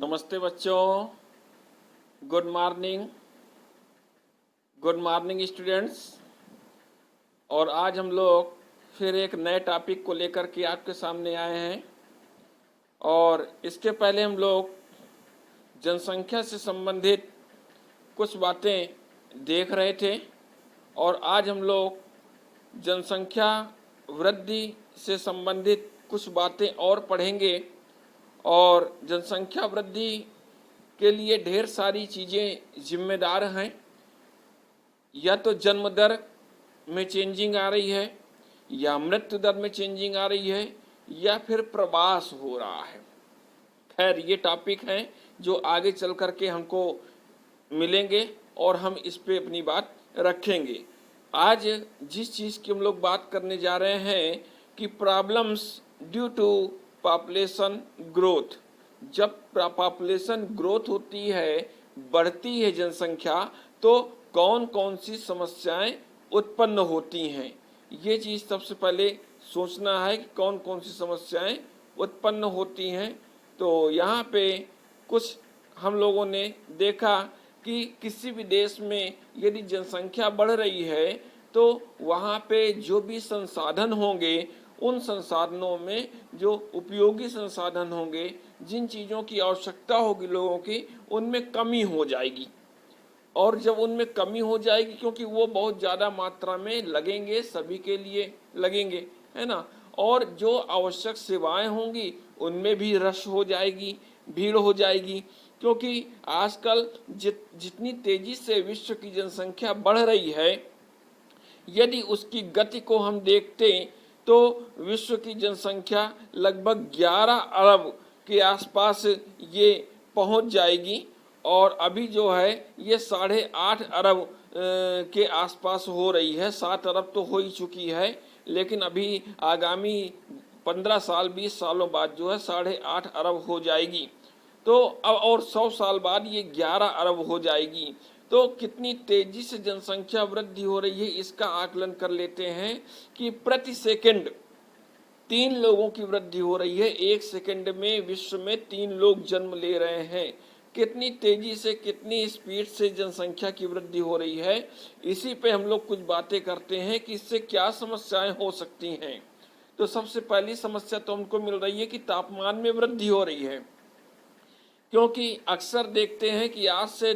नमस्ते बच्चों, good morning students. और आज हम लोग फिर एक नए टॉपिक को लेकर के आपके सामने आए हैं। और इसके पहले हम लोग जनसंख्या से संबंधित कुछ बातें देख रहे थे और आज हम लोग जनसंख्या वृद्धि से संबंधित कुछ बातें और पढ़ेंगे। और जनसंख्या वृद्धि के लिए ढेर सारी चीज़ें जिम्मेदार हैं। या तो जन्म दर में चेंजिंग आ रही है, या मृत्यु दर में चेंजिंग आ रही है, या फिर प्रवास हो रहा है। खैर, ये टॉपिक हैं जो आगे चल कर के हमको मिलेंगे और हम इस पे अपनी बात रखेंगे। आज जिस चीज़ की हम लोग बात करने जा रहे हैं कि problems due to population growth. जब पॉपुलेशन ग्रोथ होती है, बढ़ती है जनसंख्या, तो कौन कौन सी समस्याएं उत्पन्न होती हैं, ये चीज़ सबसे पहले सोचना है कि कौन कौन सी समस्याएं उत्पन्न होती हैं। तो यहाँ पे कुछ हम लोगों ने देखा कि किसी भी देश में यदि जनसंख्या बढ़ रही है तो वहाँ पे जो भी संसाधन होंगे, उन संसाधनों में जो उपयोगी संसाधन होंगे, जिन चीज़ों की आवश्यकता होगी लोगों की, उनमें कमी हो जाएगी। और जब उनमें कमी हो जाएगी, क्योंकि वो बहुत ज़्यादा मात्रा में लगेंगे, सभी के लिए लगेंगे, है ना। और जो आवश्यक सेवाएं होंगी उनमें भी रश हो जाएगी, भीड़ हो जाएगी। क्योंकि आजकल जितनी तेजी से विश्व की जनसंख्या बढ़ रही है, यदि उसकी गति को हम देखते तो विश्व की जनसंख्या लगभग 11 अरब के आसपास ये पहुंच जाएगी। और अभी जो है ये 8.5 अरब के आसपास हो रही है। 7 अरब तो हो ही चुकी है, लेकिन अभी आगामी 15 साल 20 सालों बाद जो है 8.5 अरब हो जाएगी। तो अब और 100 साल बाद ये 11 अरब हो जाएगी। तो कितनी तेजी से जनसंख्या वृद्धि हो रही है, इसका आकलन कर लेते हैं कि प्रति सेकंड 3 लोगों की वृद्धि हो रही है। 1 सेकंड में विश्व में 3 लोग जन्म ले रहे हैं। कितनी तेजी से, कितनी स्पीड से जनसंख्या की वृद्धि हो रही है, इसी पे हम लोग कुछ बातें करते हैं कि इससे क्या समस्याएं हो सकती हैं। तो सबसे पहली समस्या तो हमको मिल रही है कि तापमान में वृद्धि हो रही है। क्योंकि अक्सर देखते हैं कि आज से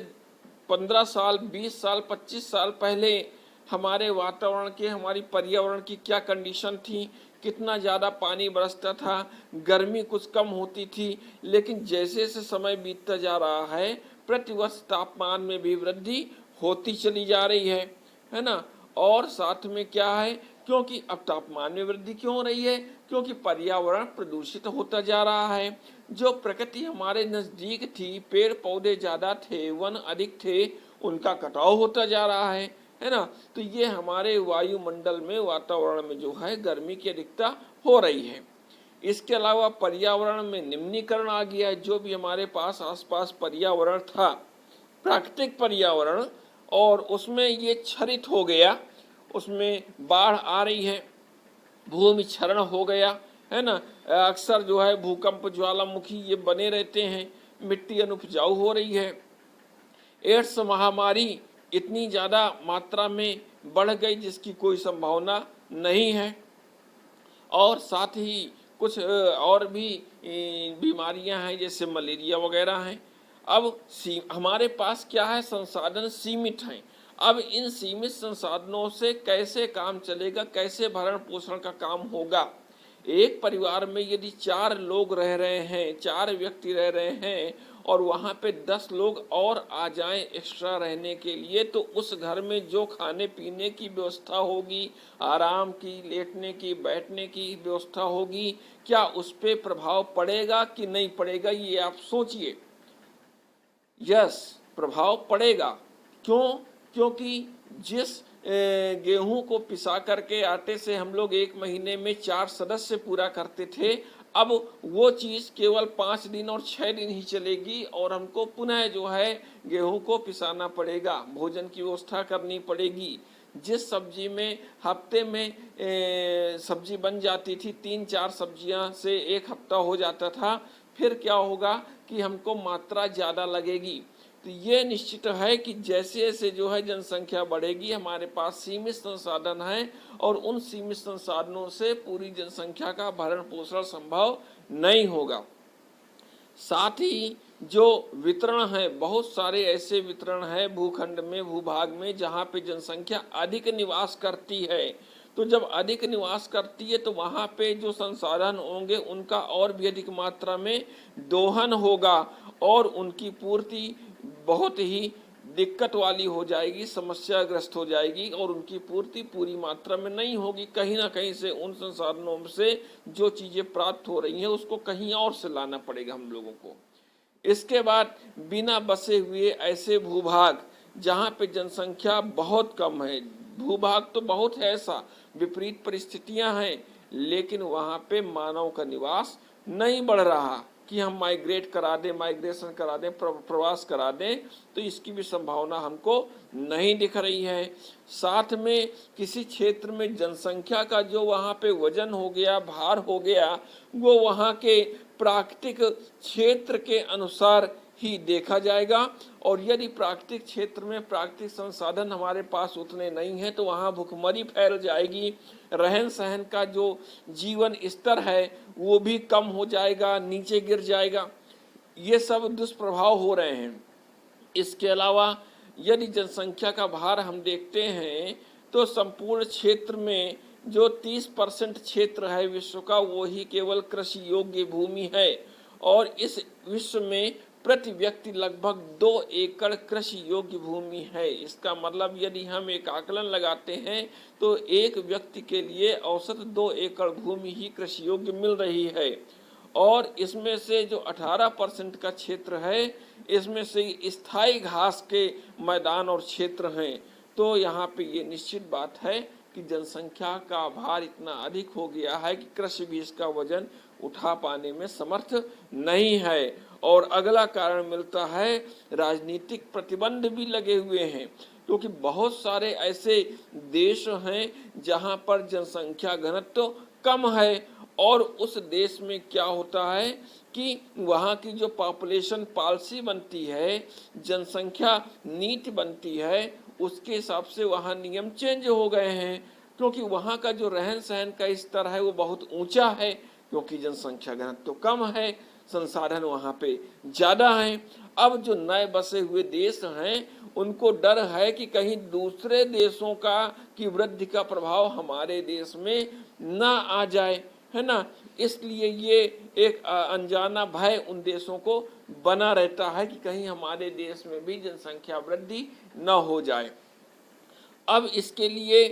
15 साल, 20 साल, 25 साल पहले हमारे वातावरण के, हमारी पर्यावरण की क्या कंडीशन थी, कितना ज़्यादा पानी बरसता था, गर्मी कुछ कम होती थी। लेकिन जैसे जैसे समय बीतता जा रहा है, प्रतिवर्ष तापमान में भी वृद्धि होती चली जा रही है ना। और साथ में क्या है, क्योंकि अब तापमान में वृद्धि क्यों हो रही है, क्योंकि पर्यावरण प्रदूषित होता जा रहा है। जो प्रकृति हमारे नज़दीक थी, पेड़ पौधे ज़्यादा थे, वन अधिक थे, उनका कटाव होता जा रहा है ना। तो ये हमारे वायुमंडल में, वातावरण में जो है गर्मी की अधिकता हो रही है। इसके अलावा पर्यावरण में निम्नीकरण आ गया है। जो भी हमारे पास आसपास पर्यावरण था, प्राकृतिक पर्यावरण, और उसमें ये क्षरित हो गया, उसमें बाढ़ आ रही है, भूमि क्षरण हो गया, है ना। अक्सर जो है भूकंप, ज्वालामुखी ये बने रहते हैं, मिट्टी अनुपजाऊ हो रही है। एड्स महामारी इतनी ज़्यादा मात्रा में बढ़ गई जिसकी कोई संभावना नहीं है। और साथ ही कुछ और भी बीमारियां हैं, जैसे मलेरिया वगैरह हैं। अब हमारे पास क्या है, संसाधन सीमित हैं। अब इन सीमित संसाधनों से कैसे काम चलेगा, कैसे भरण पोषण का काम होगा। एक परिवार में यदि 4 लोग रह रहे हैं, 4 व्यक्ति रह रहे हैं, और वहाँ पे 10 लोग और आ जाएं एक्स्ट्रा रहने के लिए, तो उस घर में जो खाने पीने की व्यवस्था होगी, आराम की, लेटने की, बैठने की व्यवस्था होगी, क्या उस पर प्रभाव पड़ेगा कि नहीं पड़ेगा, ये आप सोचिए। यस, प्रभाव पड़ेगा। क्यों? क्योंकि जिस गेहूं को पिसा करके आटे से हम लोग 1 महीने में 4 सदस्य पूरा करते थे, अब वो चीज़ केवल 5 दिन और 6 दिन ही चलेगी, और हमको पुनः जो है गेहूं को पिसाना पड़ेगा, भोजन की व्यवस्था करनी पड़ेगी। जिस सब्जी में हफ्ते में सब्जी बन जाती थी, 3-4 सब्जियां से 1 हफ्ता हो जाता था, फिर क्या होगा कि हमको मात्रा ज़्यादा लगेगी। तो ये निश्चित है कि जैसे जैसे जो है जनसंख्या बढ़ेगी, हमारे पास सीमित संसाधन हैं और उन सीमित संसाधनों से पूरी जनसंख्या का भरण पोषण संभव नहीं होगा। साथ ही जो वितरण है, बहुत सारे ऐसे वितरण है भूखंड में, भूभाग में, जहाँ पे जनसंख्या अधिक निवास करती है। तो जब अधिक निवास करती है तो वहाँ पे जो संसाधन होंगे उनका और भी अधिक मात्रा में दोहन होगा और उनकी पूर्ति बहुत ही दिक्कत वाली हो जाएगी, समस्याग्रस्त हो जाएगी और उनकी पूर्ति पूरी मात्रा में नहीं होगी। कहीं ना कहीं से उन संसाधनों से जो चीज़ें प्राप्त हो रही हैं उसको कहीं और से लाना पड़ेगा हम लोगों को। इसके बाद बिना बसे हुए ऐसे भूभाग जहाँ पे जनसंख्या बहुत कम है, भूभाग तो बहुत है ऐसा, विपरीत परिस्थितियां हैं, लेकिन वहाँ पे मानव का निवास नहीं बढ़ रहा कि हम माइग्रेट करा दें, माइग्रेशन करा दें, प्रवास करा दें, तो इसकी भी संभावना हमको नहीं दिख रही है। साथ में किसी क्षेत्र में जनसंख्या का जो वहाँ पे वजन हो गया, भार हो गया, वो वहाँ के प्राकृतिक क्षेत्र के अनुसार ही देखा जाएगा और यदि प्राकृतिक क्षेत्र में प्राकृतिक संसाधन हमारे पास उतने नहीं हैं तो वहाँ भुखमरी फैल जाएगी, रहन सहन का जो जीवन स्तर है वो भी कम हो जाएगा, नीचे गिर जाएगा। ये सब दुष्प्रभाव हो रहे हैं। इसके अलावा यदि जनसंख्या का भार हम देखते हैं तो संपूर्ण क्षेत्र में जो 30% क्षेत्र है विश्व का, वो ही केवल कृषि योग्य भूमि है और इस विश्व में प्रति व्यक्ति लगभग 2 एकड़ कृषि योग्य भूमि है। इसका मतलब यदि हम एक आकलन लगाते हैं तो एक व्यक्ति के औसत 2 एकड़ भूमि ही कृषि योग्य मिल रही है और इसमें से जो 18% का क्षेत्र है, इसमें से स्थायी घास के मैदान और क्षेत्र हैं। तो यहाँ पे ये निश्चित बात है कि जनसंख्या का भार इतना अधिक हो गया है कि कृषि भी इसका वजन उठा पाने में समर्थ नहीं है। और अगला कारण मिलता है, राजनीतिक प्रतिबंध भी लगे हुए हैं, क्योंकि बहुत सारे ऐसे देश हैं जहाँ पर जनसंख्या घनत्व कम है और उस देश में क्या होता है कि वहाँ की जो पॉपुलेशन पॉलिसी बनती है, जनसंख्या नीति बनती है, उसके हिसाब से वहाँ नियम चेंज हो गए हैं, क्योंकि वहाँ का जो रहन सहन का स्तर है वो बहुत ऊंचा है, क्योंकि जनसंख्या घनत्व कम है, संसाधन वहाँ पे ज़्यादा हैं। अब जो नए बसे हुए देश हैं उनको डर है कि कहीं दूसरे देशों की वृद्धि का प्रभाव हमारे देश में ना आ जाए, है ना। इसलिए ये एक अनजाना भय उन देशों को बना रहता है कि कहीं हमारे देश में भी जनसंख्या वृद्धि न हो जाए। अब इसके लिए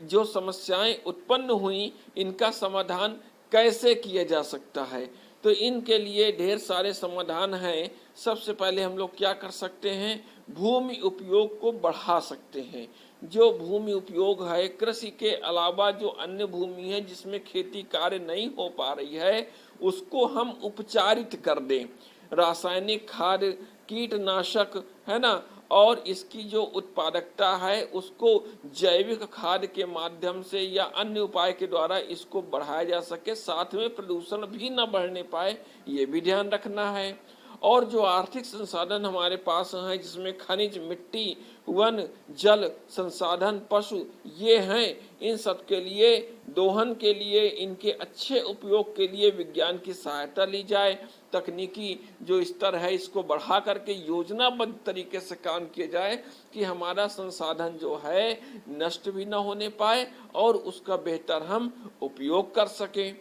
जो समस्याएं उत्पन्न हुई, इनका समाधान कैसे किया जा सकता है, तो इनके लिए ढेर सारे समाधान हैं। सबसे पहले हम लोग क्या कर सकते हैं, भूमि उपयोग को बढ़ा सकते हैं। जो भूमि उपयोग है, कृषि के अलावा जो अन्य भूमि है जिसमें खेती कार्य नहीं हो पा रही है, उसको हम उपचारित कर दें। रासायनिक खाद, कीटनाशक, है ना, और इसकी जो उत्पादकता है उसको जैविक खाद के माध्यम से या अन्य उपाय के द्वारा इसको बढ़ाया जा सके, साथ में प्रदूषण भी न बढ़ने पाए, ये भी ध्यान रखना है। और जो आर्थिक संसाधन हमारे पास हैं जिसमें खनिज, मिट्टी, वन, जल संसाधन, पशु, ये हैं, इन सब के लिए, दोहन के लिए, इनके अच्छे उपयोग के लिए विज्ञान की सहायता ली जाए। तकनीकी जो स्तर है इसको बढ़ा करके योजनाबद्ध तरीके से काम किया जाए कि हमारा संसाधन जो है नष्ट भी न होने पाए और उसका बेहतर हम उपयोग कर सकें।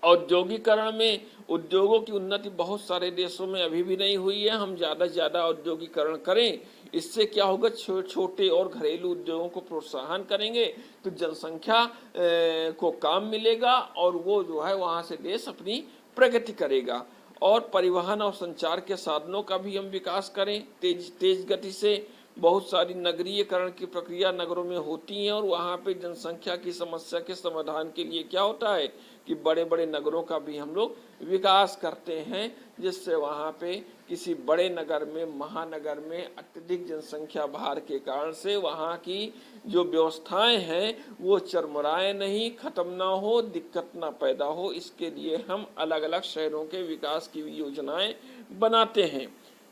औद्योगिकरण में उद्योगों की उन्नति बहुत सारे देशों में अभी भी नहीं हुई है। हम ज़्यादा से ज़्यादा औद्योगिकरण करें, इससे क्या होगा, छोटे और घरेलू उद्योगों को प्रोत्साहन करेंगे तो जनसंख्या को काम मिलेगा और वो जो है वहाँ से देश अपनी प्रगति करेगा। और परिवहन और संचार के साधनों का भी हम विकास करें तेज गति से। बहुत सारी नगरीयकरण की प्रक्रिया नगरों में होती है और वहाँ पे जनसंख्या की समस्या के समाधान के लिए क्या होता है, कि बड़े बड़े नगरों का भी हम लोग विकास करते हैं, जिससे वहाँ पे किसी बड़े नगर में, महानगर में अत्यधिक जनसंख्या भार के कारण से वहाँ की जो व्यवस्थाएं हैं वो चरमराए नहीं, खत्म ना हो, दिक्कत ना पैदा हो। इसके लिए हम अलग अलग शहरों के विकास की भी योजनाएं बनाते हैं।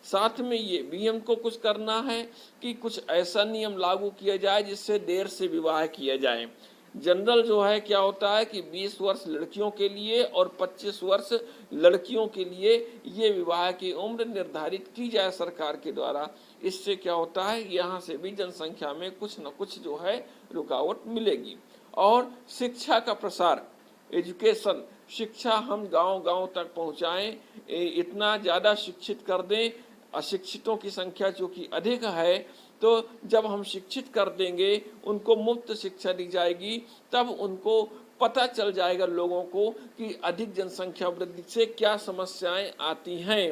साथ में ये भी हमको कुछ करना है कि कुछ ऐसा नियम लागू किया जाए जिससे देर से विवाह किया जाए। जनरल जो है क्या होता है कि 20 वर्ष लड़कियों के लिए और 25 वर्ष लड़कियों के लिए ये विवाह की उम्र निर्धारित की जाए सरकार के द्वारा। इससे क्या होता है, यहाँ से भी जनसंख्या में कुछ न कुछ जो है रुकावट मिलेगी। और शिक्षा का प्रसार, एजुकेशन, शिक्षा हम गांव-गांव तक पहुंचाएं, इतना ज़्यादा शिक्षित कर दें। अशिक्षितों की संख्या जो कि अधिक है, तो जब हम शिक्षित कर देंगे, उनको मुफ्त शिक्षा दी जाएगी, तब उनको पता चल जाएगा लोगों को कि अधिक जनसंख्या वृद्धि से क्या समस्याएं आती हैं,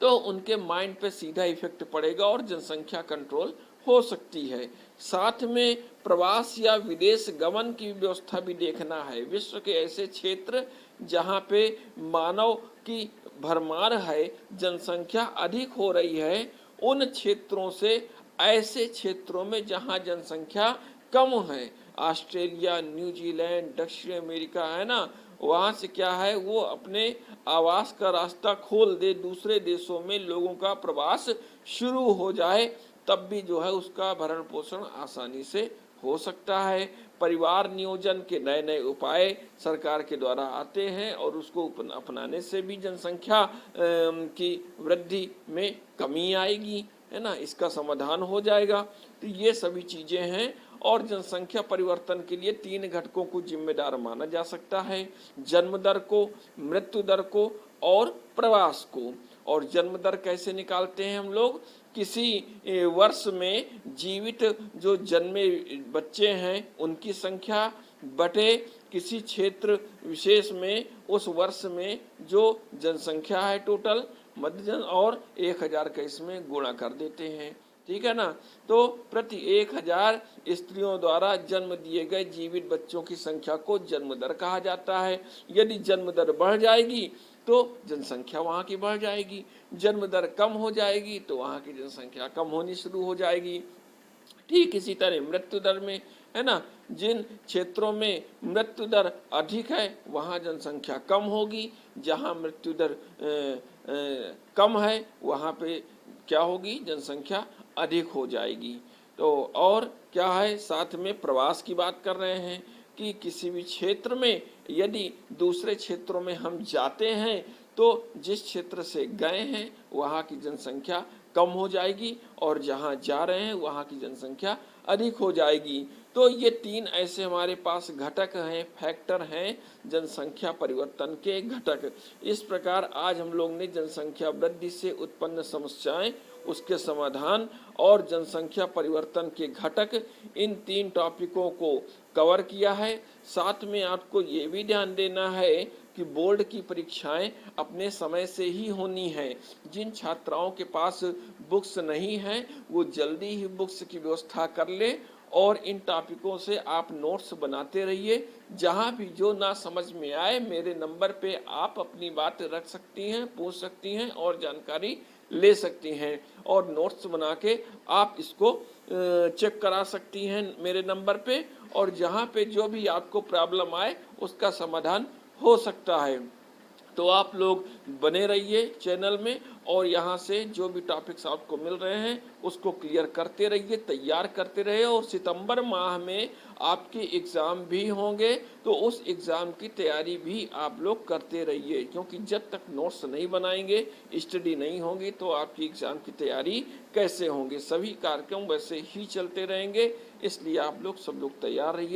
तो उनके माइंड पे सीधा इफेक्ट पड़ेगा और जनसंख्या कंट्रोल हो सकती है। साथ में प्रवास या विदेश गमन की व्यवस्था भी देखना है। विश्व के ऐसे क्षेत्र जहाँ पे मानव की भरमार है, जनसंख्या अधिक हो रही है, उन क्षेत्रों से ऐसे क्षेत्रों में जहाँ जनसंख्या कम है, ऑस्ट्रेलिया, न्यूजीलैंड, दक्षिण अमेरिका है ना, वहाँ से क्या है वो अपने आवास का रास्ता खोल दे, दूसरे देशों में लोगों का प्रवास शुरू हो जाए, तब भी जो है उसका भरण पोषण आसानी से हो सकता है। परिवार नियोजन के नए नए उपाय सरकार के द्वारा आते हैं और उसको अपनाने से भी जनसंख्या की वृद्धि में कमी आएगी, है ना, इसका समाधान हो जाएगा। तो ये सभी चीज़ें हैं। और जनसंख्या परिवर्तन के लिए 3 घटकों को जिम्मेदार माना जा सकता है: जन्म दर को, मृत्यु दर को और प्रवास को। और जन्म दर कैसे निकालते हैं हम लोग? किसी वर्ष में जीवित जो जन्मे बच्चे हैं उनकी संख्या बटे किसी क्षेत्र विशेष में उस वर्ष में जो जनसंख्या है टोटल मध्यजन, और 1000 का इसमें गुणा कर देते हैं। ठीक है ना। तो प्रति 1000 स्त्रियों द्वारा जन्म दिए गए जीवित बच्चों की संख्या को जन्म दर कहा जाता है। यदि जन्म दर बढ़ जाएगी तो जनसंख्या वहाँ की बढ़ जाएगी, जन्म दर कम हो जाएगी तो वहाँ की जनसंख्या कम होनी शुरू हो जाएगी। ठीक इसी तरह मृत्यु दर में, है ना, जिन क्षेत्रों में मृत्यु दर अधिक है वहाँ जनसंख्या कम होगी, जहाँ मृत्यु दर कम है वहाँ पे क्या होगी, जनसंख्या अधिक हो जाएगी। तो और क्या है, साथ में प्रवास की बात कर रहे हैं कि किसी भी क्षेत्र में यदि दूसरे क्षेत्रों में हम जाते हैं तो जिस क्षेत्र से गए हैं वहाँ की जनसंख्या कम हो जाएगी और जहाँ जा रहे हैं वहाँ की जनसंख्या अधिक हो जाएगी। तो ये 3 ऐसे हमारे पास घटक हैं, फैक्टर हैं, जनसंख्या परिवर्तन के घटक। इस प्रकार आज हम लोग ने जनसंख्या वृद्धि से उत्पन्न समस्याएं, उसके समाधान और जनसंख्या परिवर्तन के घटक, इन 3 टॉपिकों को कवर किया है। साथ में आपको ये भी ध्यान देना है कि बोर्ड की परीक्षाएं अपने समय से ही होनी है। जिन छात्राओं के पास बुक्स नहीं हैं वो जल्दी ही बुक्स की व्यवस्था कर ले और इन टॉपिकों से आप नोट्स बनाते रहिए। जहां भी जो ना समझ में आए मेरे नंबर पे आप अपनी बात रख सकती हैं, पूछ सकती हैं और जानकारी ले सकती हैं और नोट्स बना के आप इसको चेक करा सकती हैं मेरे नंबर पे, और जहां पे जो भी आपको प्रॉब्लम आए उसका समाधान हो सकता है। तो आप लोग बने रहिए चैनल में और यहाँ से जो भी टॉपिक्स आपको मिल रहे हैं उसको क्लियर करते रहिए, तैयार करते रहिए। और सितंबर माह में आपके एग्ज़ाम भी होंगे तो उस एग्ज़ाम की तैयारी भी आप लोग करते रहिए, क्योंकि जब तक नोट्स नहीं बनाएंगे, स्टडी नहीं होगी तो आपकी एग्ज़ाम की तैयारी कैसे होंगे। सभी कार्यक्रम वैसे ही चलते रहेंगे, इसलिए आप लोग सब लोग तैयार रहिए।